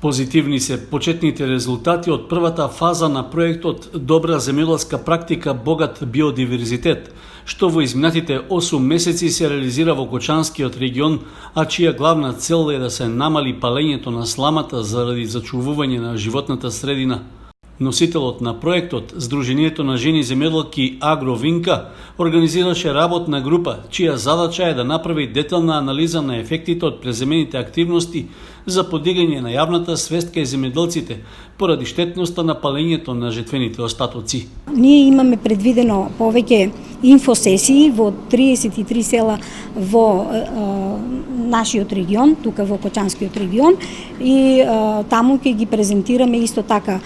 Позитивни се почетните резултати од првата фаза на проектот Добра земјоделска практика, богат биодиверзитет, што во изминатите 8 месеци се реализира во Кочанскиот регион, а чија главна цел е да се намали палењето на сламата заради зачувување на животната средина. Носителот на проектот, Сдруженијето на жени земјоделки Агровинка, организираше работна група, чија задача е да направи детална анализа на ефектите од преземените активности за подигање на јавната свест кај земјоделците поради штетноста на палењето на жетвените остатоци. Ние имаме предвидено повеќе инфосесии во 33 села во нашиот регион, тука во Кочанскиот регион, и таму ќе ги презентираме исто така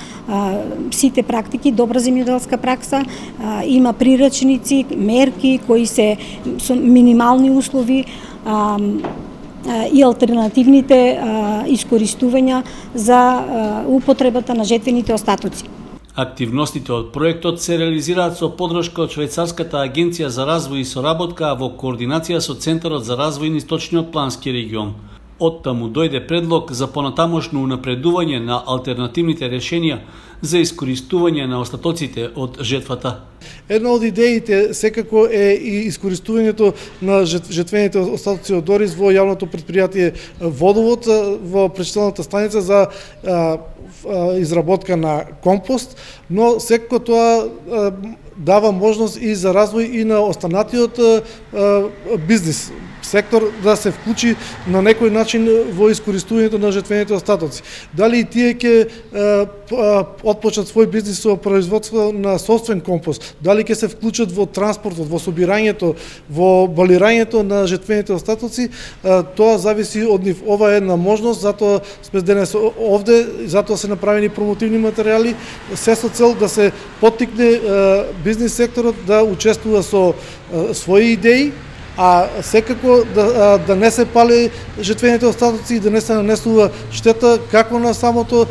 сите практики, добра земјоделска пракса, има прирачници, мерки кои се со минимални услови и алтернативните искористувања за употребата на жетвените остатоци. Активностите од проектот се реализираат со подршка од Швајцарската агенција за развој и соработка во координација со Центарот за развој на Источниот плански регион. Оттаму дојде предлог за понатамошно унапредување на алтернативните решенија за искористување на остатоците од жетвата. Една од идеите секако е и искористувањето на жетвените остатоци од ориз во јавното предпријатие Водовод, во пречиствателната станица за изработка на компост, но секако тоа дава можност и за развој и на останатиот бизнис сектор да се вклучи на некој начин во искористувањето на жетвените остатоци. Дали и тие ќе отпочнат свој бизнис со производство на собствен компост, дали ќе се вклучат во транспортот, во собирањето, во балирањето на жетвените остатоци, тоа зависи од нив. Ова е една можност, затоа сме денес овде, затоа се направени промотивни материјали, се со цел да се поттикне бизнис секторот да учествува со своји идеи, а секако да не се пали жетвените остатоци и да не се нанесува штета како на самото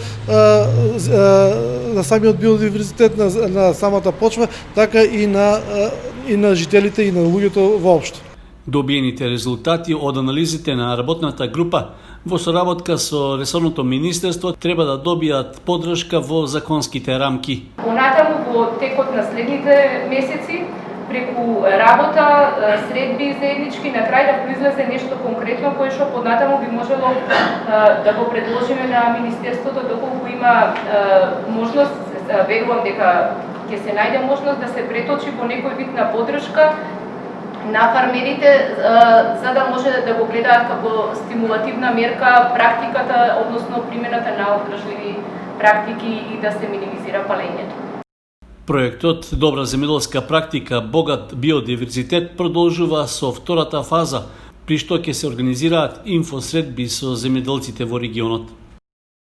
на самиот биодиверзитет на самата почва, така и на жителите и на луѓето воопшто. Добиените резултати од анализите на работната група во соработка со ресорното министерство треба да добијат поддршка во законските рамки. Понатаму во текот на следните месеци преку работа, средби заеднички, на крај да произлезе нешто конкретно кое што поднатаму би можело да го предложиме на Министерството, доколку има можност, верувам дека ќе се најде можност да се преточи во некој вид на поддршка на фармерите, за да може да го гледаат како стимулативна мерка практиката, односно примената на одржливи практики и да се минимизира палењето. Проектот Добра земјоделска практика, богат биодиверзитет продолжува со втората фаза, при што ќе се организираат инфосредби со земјоделците во регионот.